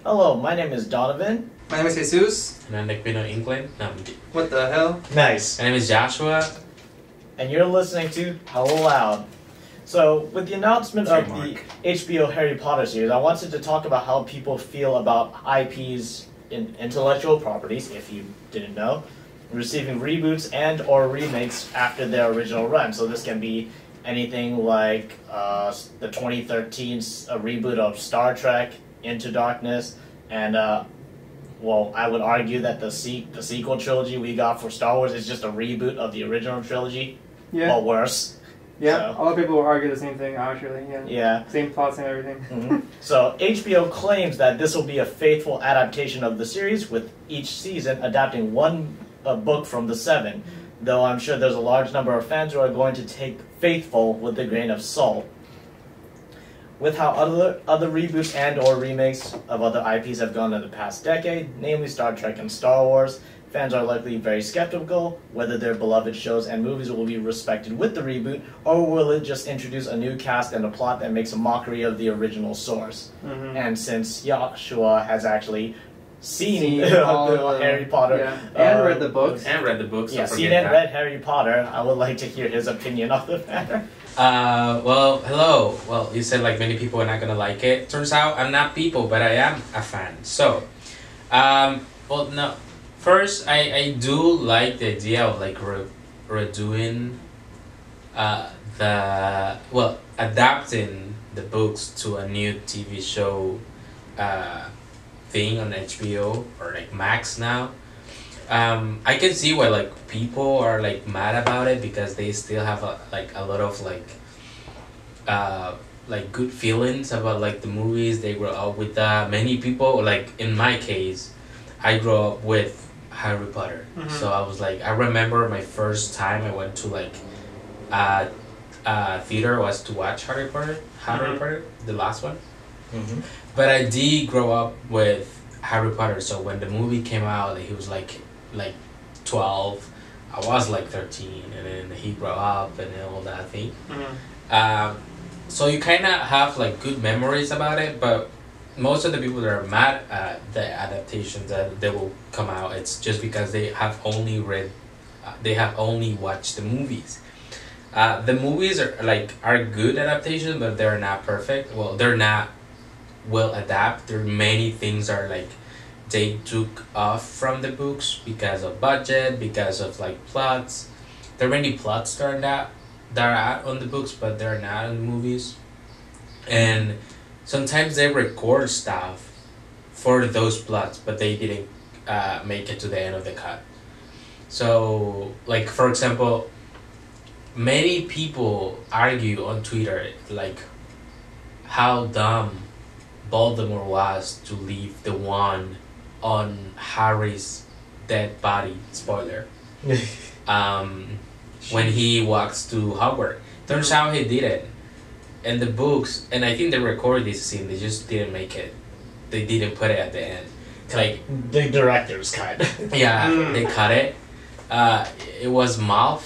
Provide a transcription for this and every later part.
Hello, my name is Donovan. My name is Jesus. And I'm Pino England. No, What the hell? Nice. my name is Joshua. And you're listening to Hello Loud. So, with the announcement of the Trademark. HBO Harry Potter series, I wanted to talk about how people feel about IPs in intellectual properties, if you didn't know, receiving reboots and or remakes after their original run. So this can be anything like the 2013 reboot of Star Trek, Into Darkness, and well, I would argue that the sequel trilogy we got for Star Wars is just a reboot of the original trilogy, but worse. Yeah, So, a lot of people will argue the same thing, actually. yeah. Same plot, same everything. Mhm. So HBO claims that this will be a faithful adaptation of the series, with each season adapting one book from the 7. Though I'm sure there's a large number of fans who are going to take faithful with a grain of salt. With how other reboots and or remakes of other IPs have gone in the past decade, namely Star Trek and Star Wars, fans are likely very skeptical whether their beloved shows and movies will be respected with the reboot, or will it just introduce a new cast and a plot that makes a mockery of the original source. Mm-hmm. And since Joshua has actually seen all the Harry Potter and read the books. And read the books. yeah, so seen forget and that. read Harry Potter, I would like to hear his opinion on the matter. Well, hello. Well, you said like many people are not gonna like it. Turns out I'm not people, but I am a fan. So, well, no. First, I do like the idea of like redoing, adapting the books to a new TV show, thing on HBO or like Max now. I can see why like people are like mad about it because they still have a lot of like good feelings about like the movies they grew up with. Many people, like in my case, I grew up with Harry Potter. So I was like, I remember my first time I went to like theater was to watch Harry Potter, the last one. Mm-hmm. But I did grow up with Harry Potter, so when the movie came out, he was like 12. I was like 13, and then he grew up and all that thing. So you kind of have like good memories about it, but most of the people that are mad at the adaptations that they will come out, it's just because they have only watched the movies. The movies are good adaptations, but they're not perfect. Well, they're not well adapted. There are many things are like they took off from the books because of budget, because of like plots. There are many plots that are out on the books, but they're not in the movies. And sometimes they record stuff for those plots, but they didn't make it to the end of the cut. So, like for example, many people argue on Twitter like how dumb Voldemort was to leave the wand on Harry's dead body. Spoiler. When he walks to Hogwarts, turns out he didn't. And the books, and I think they recorded this scene. They just didn't make it. They didn't put it at the end. Like the director's cut. yeah, they cut it. It was Draco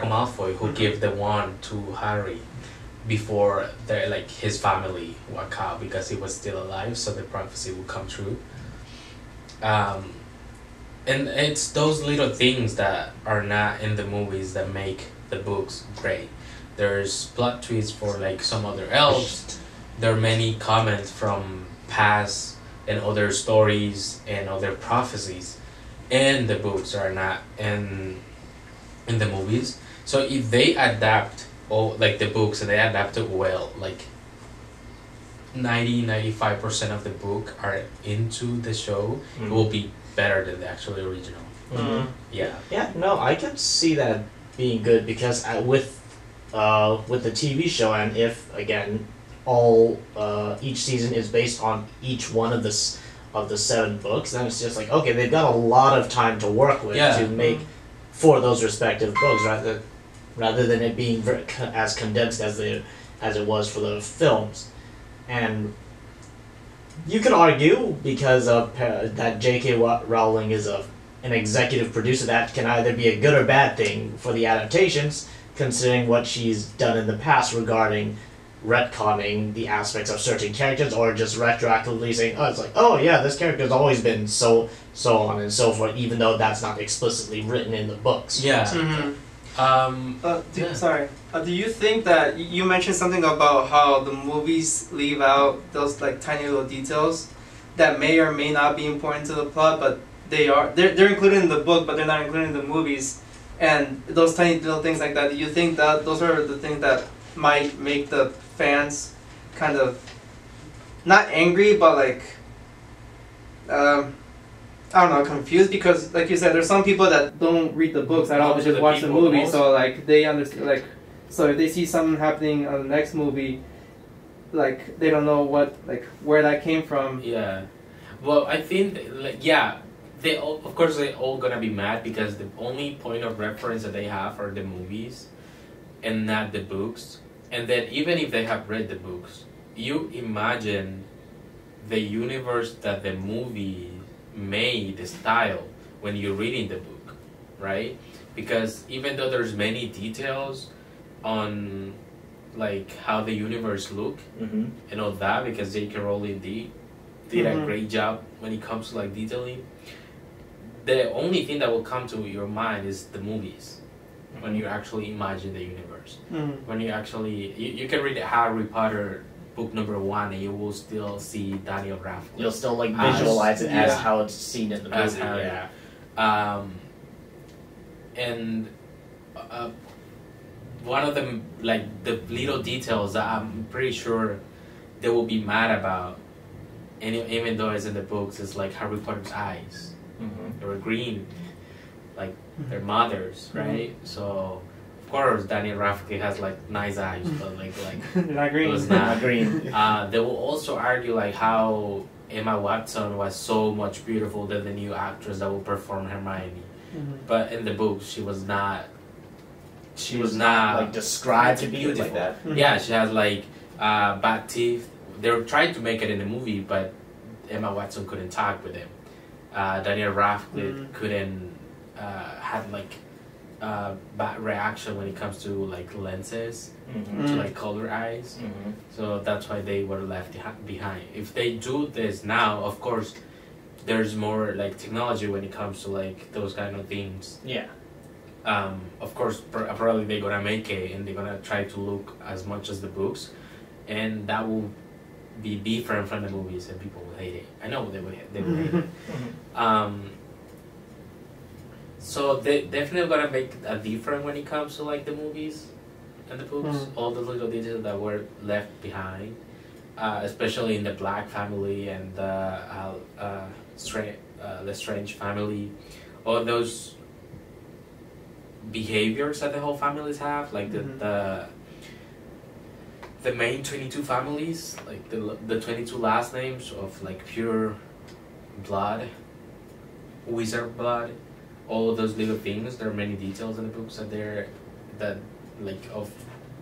Malfoy, who gave the wand to Harry before his family walked out because he was still alive, so the prophecy would come true. And it's those little things that are not in the movies that make the books great. There's plot twists for like some other elves. There are many comments from past and other stories and other prophecies, and the books are not in the movies. So if they adapt all like the books and they adapt it well, like 95% of the book are into the show, it will be better than the actual original. Yeah. Yeah, no, I can see that being good because with the TV show, and if again each season is based on each one of the 7 books, then it's just like, okay, they've got a lot of time to work with to make for those respective books, rather than it being as condensed as it was for the films. And you could argue because of that J.K. Rowling is an executive producer, that can either be a good or bad thing for the adaptations, considering what she's done in the past regarding retconning the aspects of certain characters, or just retroactively saying, oh, it's like, oh yeah, this character's always been so on and so forth, even though that's not explicitly written in the books. Yeah. Sorry. Do you think that you mentioned something about how the movies leave out those like tiny little details that may or may not be important to the plot, but they're included in the book, but they're not included in the movies, and those tiny little things like that? Do you think that those are the things that might make the fans kind of not angry, but like I don't know, confused? Because like you said, there's some people that don't read the books at all, but just watch the movie, so like they understand, like, so if they see something happening on the next movie, like they don't know what, like, where that came from. Yeah, well, I think like, yeah, they all, of course they all gonna be mad because the only point of reference that they have are the movies and not the books. And then even if they have read the books, you imagine the universe that the movie made, the style, when you're reading the book, right? Because even though there's many details on like how the universe look and all that, because J.K. Rowling did a great job when it comes to like detailing, the only thing that will come to your mind is the movies when you actually imagine the universe. When you actually you can read Harry Potter book number 1 and you will still see Daniel Radcliffe. You'll still like visualize it as how it's seen in the movie. And one of them, like the little details that I'm pretty sure they will be mad about, and even though it's in the books, is like Harry Potter's eyes. They were green, like their mother's, right? So of course Daniel Radcliffe has like nice eyes, but like not green. It was not green. They will also argue like how Emma Watson was so much beautiful than the new actress that will perform Hermione, but in the books she was not. She was not like described to be beautiful like that. Yeah, she has like bad teeth. They were trying to make it in the movie, but Emma Watson couldn't talk with him. Daniel Radcliffe couldn't had like bad reaction when it comes to like lenses to like color eyes. So that's why they were left behind. If they do this now, of course, there's more like technology when it comes to like those kind of things. Yeah. Of course, probably they're gonna make it and they're gonna try to look as much as the books, and that will be different from the movies, and people will hate it. I know they will hate it. So they definitely gonna make a difference when it comes to like the movies and the books. All the little details that were left behind, especially in the Black family and the Strange family, all those behaviors that the whole families have, like the main 22 families, like the 22 last names of like pure blood, wizard blood, all of those little things. There are many details in the books that like of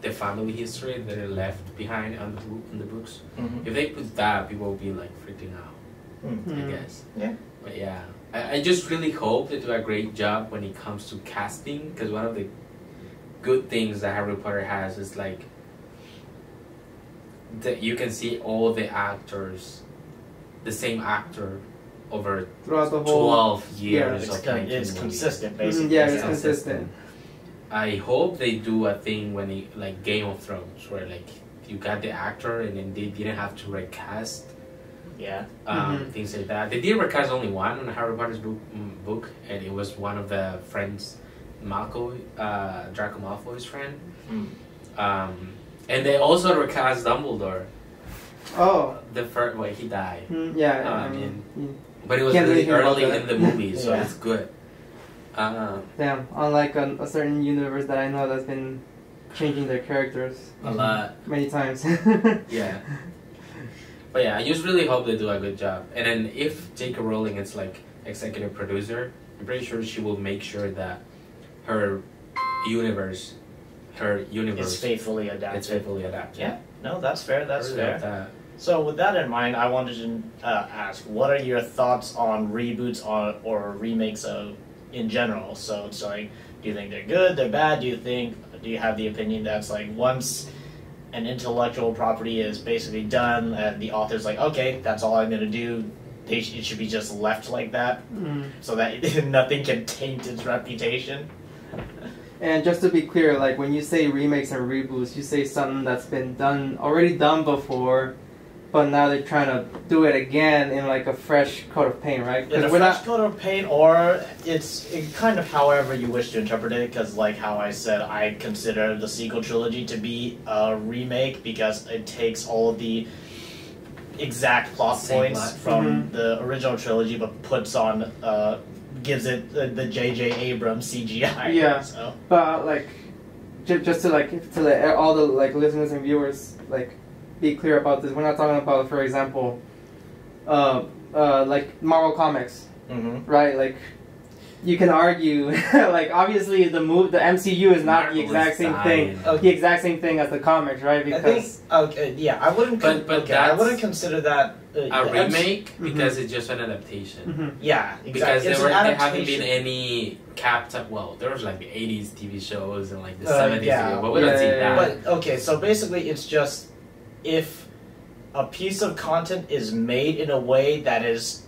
the family history that are left behind in the books. If they put that, people will be like freaking out. I guess. Yeah. But yeah, I just really hope they do a great job when it comes to casting, because one of the good things that Harry Potter has is like that you can see all the actors, the same actor over throughout the whole 12 years. It's consistent, basically. It's consistent. I hope they do a thing when it, like Game of Thrones, where like you got the actor and then they didn't have to recast. Yeah. Things like that. They did recast only one on Harry Potter's book, and it was one of the friends, Draco Malfoy's friend. And they also recast Dumbledore. Oh. The first, well, he died. But it was really early in the movie, so it's good. Damn, unlike a certain universe that I know that's been changing their characters a lot, many times. Yeah. But yeah, I just really hope they do a good job. And then if J.K. Rowling is like executive producer, I'm pretty sure she will make sure that her universe is faithfully adapted. Yeah, no, that's fair. That's fair. So with that in mind, I wanted to ask, what are your thoughts on reboots or remakes of in general? So it's like, do you think they're good, they're bad? Do you have the opinion that's like once an intellectual property is basically done, and the author's like, okay, that's all I'm gonna do. It should be just left like that, so that nothing can taint its reputation. And just to be clear, like when you say remakes and reboots, you say something that's been already done before, but now they're trying to do it again in like a fresh coat of paint, right? In a fresh coat of paint, or it's kind of however you wish to interpret it, because like how I said, I consider the sequel trilogy to be a remake because it takes all of the exact plot points from the original trilogy, but puts on, gives it the J.J. Abrams CGI. Yeah, so. But like, just to let all the like listeners and viewers like be clear about this. We're not talking about, for example, like Marvel Comics, right? Like, you can argue, like obviously the MCU is not the exact same thing, the exact same thing as the comics, right? Because I wouldn't. I wouldn't consider that a remake because it's just an adaptation. Yeah, exactly. Because there haven't been any capped up. Well, there was like the '80s TV shows and like the '70s, but we don't see that. But okay, so basically, it's just if a piece of content is made in a way that is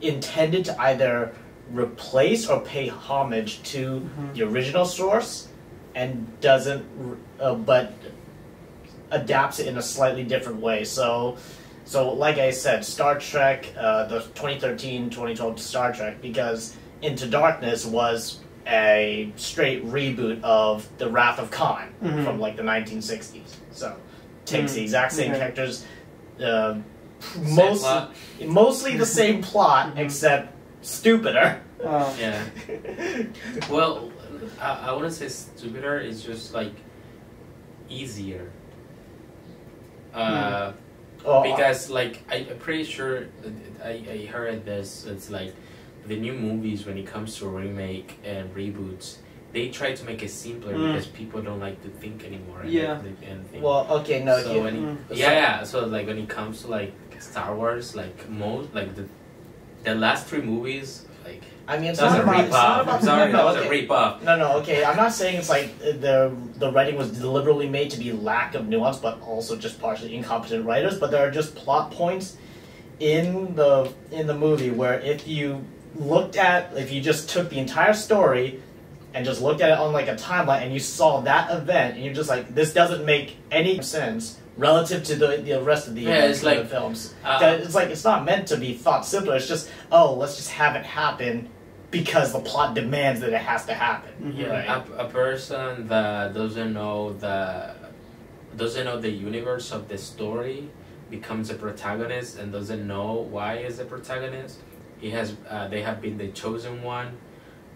intended to either replace or pay homage to the original source and doesn't but adapts it in a slightly different way. So like I said, Star Trek, the 2013-2012 Star Trek, because Into Darkness was a straight reboot of the Wrath of Khan from like the 1960s. So takes the exact same characters, mostly the same plot, except stupider. Yeah. Well, I wouldn't say stupider. It's just like easier. Because like I'm pretty sure I heard this. It's like the new movies, when it comes to remake and reboots, they try to make it simpler because people don't like to think anymore. Well, okay, no. So so like when it comes to like Star Wars, like the last 3 movies, like I mean, that was a rip-off. I'm sorry, that was a rip-off. No, okay. I'm not saying it's like the writing was deliberately made to be lack of nuance, but also just partially incompetent writers. But there are just plot points in the movie where if you just took the entire story and just looked at it on like a timeline and you saw that event and you're just like, this doesn't make any sense relative to the rest of the events of the films. It's like, it's not meant to be thought simpler. It's just, let's just have it happen because the plot demands that it has to happen. Right? A person that doesn't know the universe of the story becomes a protagonist and doesn't know why is the protagonist. They have been the chosen one,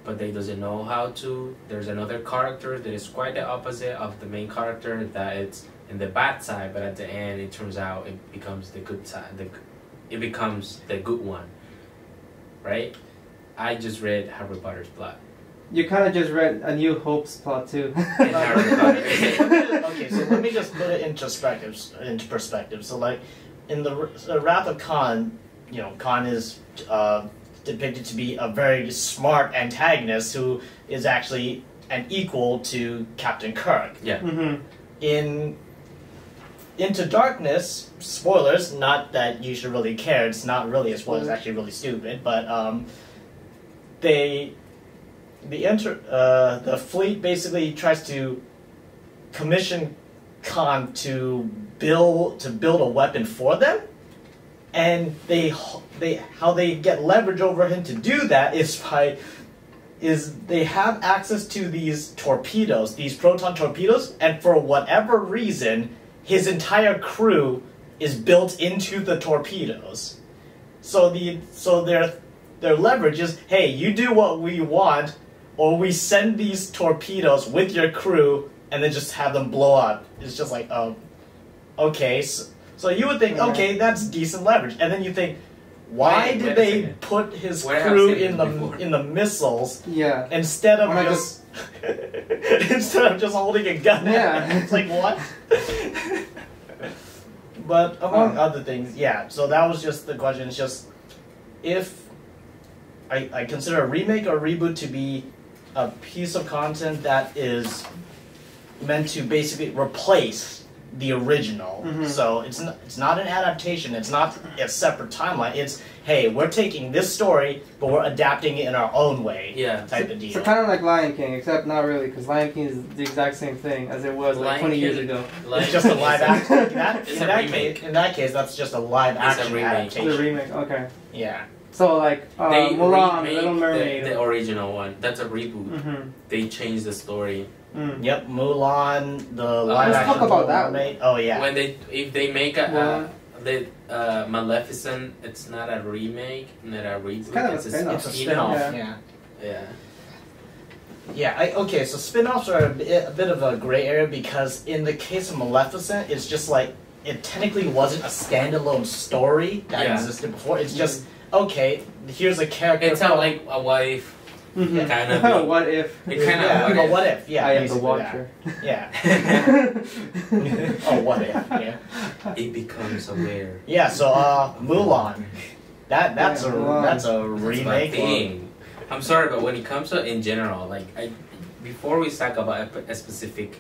but they doesn't know how to. There's another character that is quite the opposite of the main character, that it's in the bad side, but at the end it turns out it becomes the good side. It becomes the good one, right? I just read Harry Potter's plot. You kind of just read A New Hope's plot too. Okay, so let me just put it into perspective. So like in the Wrath of Khan, Khan is depicted to be a very smart antagonist who is actually an equal to Captain Kirk. Yeah. In Into Darkness, spoilers, not that you should really care, it's not really a spoiler, it's actually really stupid, but the fleet basically tries to commission Khan to build a weapon for them, and how they get leverage over him to do that is they have access to these torpedoes, these proton torpedoes, and for whatever reason, his entire crew is built into the torpedoes. So their leverage is, hey, you do what we want, or we send these torpedoes with your crew and then just have them blow up. It's just like, okay. So you would think, okay, that's decent leverage, and then you think, why did they put his crew in the missiles instead of just holding a gun? Yeah, it's like, what? But among other things, so that was just the question. It's just, if I consider a remake or a reboot to be a piece of content that is meant to basically replace the original. Mhm. So it's not an adaptation. It's not a separate timeline. It's, hey, we're taking this story, but we're adapting it in our own way. Yeah. Type of deal. So kind of like Lion King, except not really, because Lion King is the exact same thing as it was like Lion 20 years King- ago. It's just a live action. It's a remake. In that case, that's just a live It's a action remake. adaptation. The remake, okay. Yeah. So like They Mulan, remade Little Mermaid. the original one. That's a reboot. Mhm. They changed the story. Mm. Yep. Mulan, the live Let's action. talk about Little that. Mermaid. Oh yeah. When if they make Yeah. the Maleficent, it's not a remake, not a reboot. kind of a spin-off. It's a spin-off. Yeah. Yeah. Yeah. Yeah, okay, so spin-offs are a bit of a gray area because in the case of Maleficent, it's just like, it technically wasn't a standalone story that Yeah. existed before. It's just, okay, here's a character. It's not like a wife. Mhm. Kind of. What if? It kind of. Yeah, what oh, if. what if? Yeah, I am the basically Watcher. that. Yeah. Oh, what if? Yeah. It becomes aware. Yeah, so Mulan. That's Yeah, a Mulan. that's a That's my remake. thing. I'm sorry, but when it comes to in general, like before we talk about a specific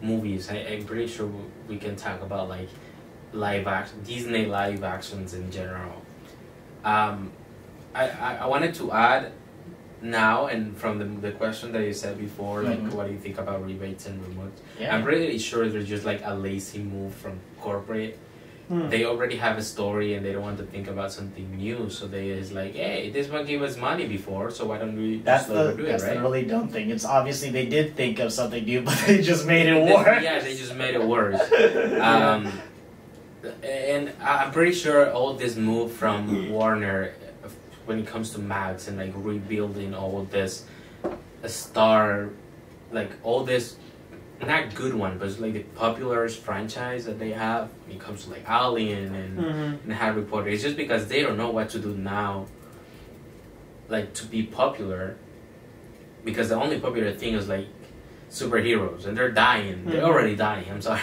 movies, I'm pretty sure we can talk about like live action Disney live actions in general. I wanted to add now, and from the question that you said before, like Mhm. what do you think about rebates and remotes? Yeah. I'm pretty sure they're just like a lazy move from corporate. Hmm. They already have a story and they don't want to think about something new, so they is like, hey, this one gave us money before, so why don't we That's just let the her do it, right? the really dumb thing. It's obviously they did think of something new, but they just made it They- worse. Yeah, they just made it worse. And I'm pretty sure all this move from Warner, when it comes to Max and like rebuilding all this star, like all this, not good one, but it's like the popular franchise that they have when it comes to like Alien Mhm. and Harry Potter. It's just because they don't know what to do now, like to be popular, because the only popular thing is like superheroes, and they're dying. They're Mhm. already dying. I'm sorry.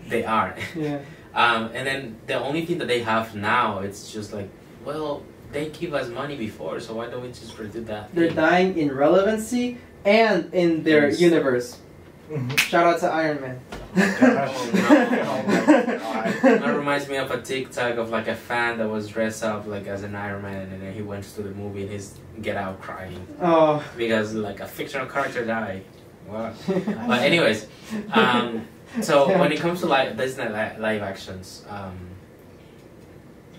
They are. Yeah. And then the only thing that they have now, it's just like, well, they give us money before, so why don't we just redo that? They're thing? dying in relevancy and in their Yes. universe. Mhm. Shout out to Iron Man. Oh my God. That reminds me of a TikTok of like a fan that was dressed up like as an Iron Man, and then he went to the movie and he's get out crying Oh. because like a fictional character died. Wow. But anyways, so when it comes to Disney live actions,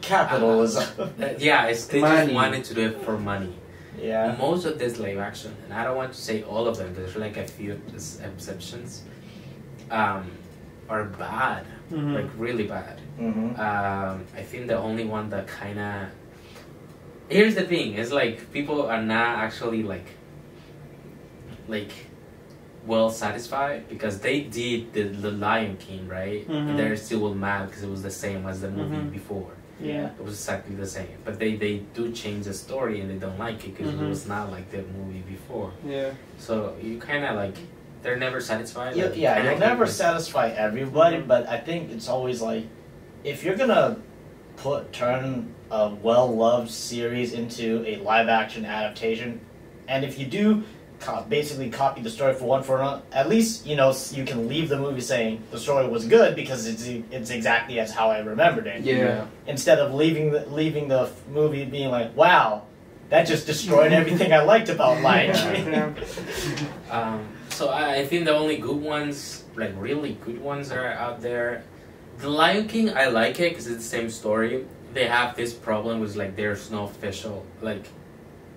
Capitalism. yeah, they Money. just wanted to do it for money. Yeah. Most of this live action, and I don't want to say all of them, because there's like a few exceptions, are bad, Mhm. like really bad. Mm-hmm. I think the only one that kind of, here's the thing, is like people are not actually like well satisfied because they did the Lion King, right? Mhm. And they're still mad because it was the same as the movie Mhm. before. Yeah. It was exactly the same, but they do change the story and they don't like it because Mhm. it was not like the movie before. Yeah. So you kind of like, they're never satisfied. Yeah, like, yeah, kinda you'll never like- satisfy everybody, Mhm. but I think it's always like, if you're gonna turn a well-loved series into a live-action adaptation, and if you do basically copy the story for another, at least you can leave the movie saying the story was good because it's exactly as how I remembered it. Yeah. Instead of leaving the movie being like, wow, that just destroyed everything I liked about Lion King. Yeah. So I think the only good ones, like really good ones, that are out there. The Lion King, I like it because it's the same story. They have this problem with like there's no official like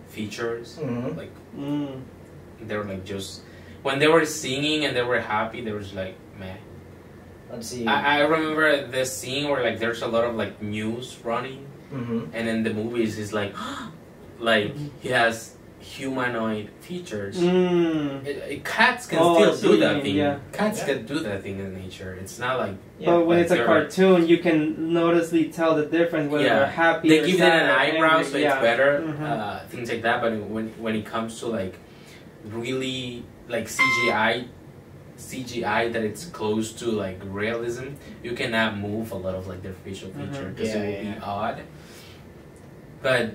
features. Mhm. Like Mm. they were like just when they were singing and they were happy, they were just like meh. Let's see. I remember the scene where like there's a lot of like news running, Mhm. and in the movies it's like like he has humanoid features. Mm. Cats can Oh, I see still what do you that mean, thing. yeah. Cats Yeah. can do that thing in nature. It's not like But when like it's a they're- cartoon, you can noticeably tell the difference whether Yeah. they're happy they or give them sad an or eyebrow, angry. so Yeah. it's better. Mhm. Things like that. But when it comes to like really like CGI that it's close to like realism, you cannot move a lot of like their facial feature Mhm. because Yeah, it will yeah. be odd. But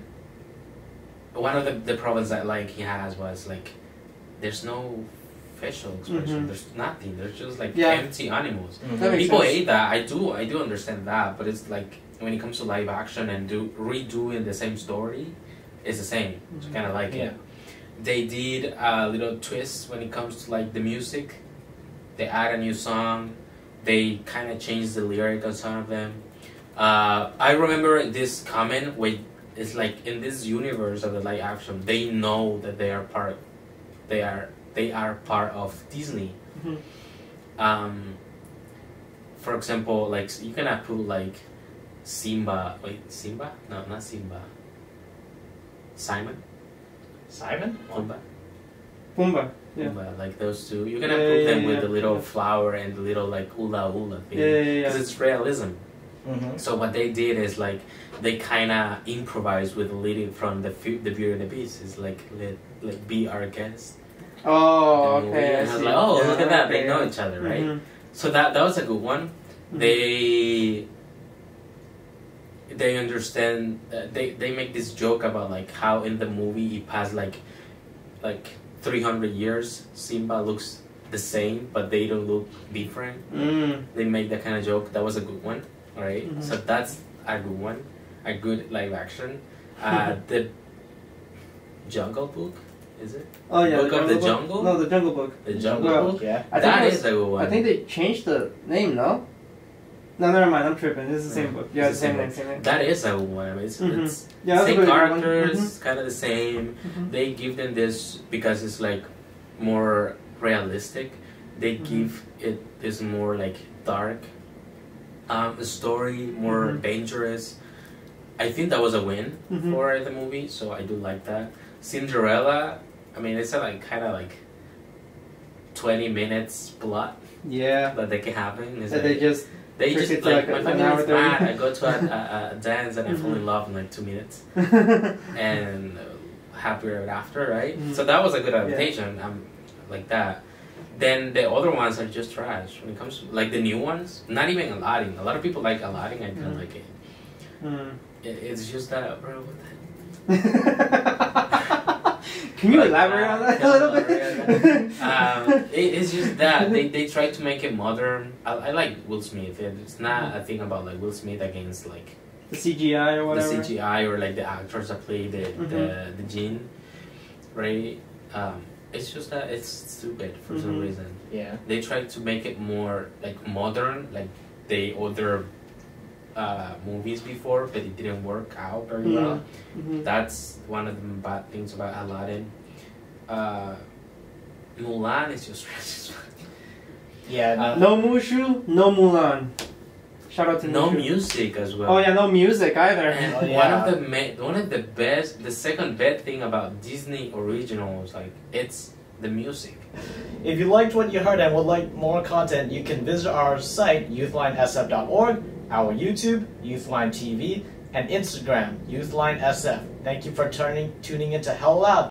one of the problems that like he has was like there's no facial expression. Mhm. There's nothing. There's just like Yeah. empty animals. That makes People sense. hate that. I do understand that, but it's like when it comes to live action and redoing the same story, it's the same. It's Mhm. kind of like Yeah. it. They did a little twist when it comes to like the music. They add a new song. They kind of changed the lyric on some of them. I remember this comment where it's like in this universe of the live action, they know that they are part. They are part of Disney. Mhm. For example, like you cannot put like Simba. Wait, Simba? No, not Simba. Simon? Simon? Pumbaa? Pumbaa. Yeah. Pumbaa, like those two. You cannot Yeah, put yeah, them with yeah, the little yeah. flower and the little like hula hula thing. Yeah, yeah, Because yeah. it's realism. Mm-hmm. So what they did is like they kind of improvised with leading from the Beauty and the Beast. It's like let be our guest. Oh, And we- okay. I and I was see. like, oh, Yeah, look at that. They okay, know yeah. each other, right? Mhm. So that was a good one. Mhm. They understand. They make this joke about like how in the movie it passed like 300 years. Simba looks the same, but they don't look different. Mm. They make that kind of joke. That was a good one, right? Mhm. So that's a good one, a good live action. The Jungle Book, is it? Oh yeah. Book of the Book? Jungle? No, the Jungle Book. The Jungle Well, Book. Yeah. I think That it was- is a good one. I think they changed the name. No. No, never mind. I'm tripping. This is the same book. Yeah, It's the the same same name. Same name. That is a good one. I mean, it's Mhm. Yeah, that's a same really good one. characters, kind of the same. Mhm. They give them this because it's like more realistic. They Mhm. give it this more like dark story, more Mhm. dangerous. I think that was a win Mhm. for the movie, so I do like that. Cinderella, I mean, it's a like kind of like 20 minutes plot Yeah. that they can happen. It's That like, they just. they trick just it to like like my an family hour is 30. mad. I go to a dance and I fall Mhm. in love in like 2 minutes and happier ever after, right? Mhm. So that was a good adaptation. Like that. Then the other ones are just trash when it comes to like the new ones. Not even Aladdin. A lot of people like Aladdin. I don't Mhm. like it. Mm. It's just that, bro. What the Can you Like, elaborate on that a yeah, little bit? It's just that they try to make it modern. I like Will Smith. It's not a thing about like Will Smith against like The CGI or the whatever. CGI or like the actors that play the gene, right? It's just that it's stupid for some Mhm. reason. Yeah. They try to make it more like modern, like the other movies before, but it didn't work out very well. Mhm. That's one of the bad things about Aladdin. Mulan is just Yeah. No Mushu, no Mulan. Shout out to no Mushu. music as well. Oh yeah, no music either. And Oh, yeah. one of the best, the second best thing about Disney originals, like it's the music. If you liked what you heard and would like more content, you can visit our site, youthlinesf.org, our YouTube, YouthLine TV, and Instagram, YouthLineSF. Thank you for tuning into Hell Loud.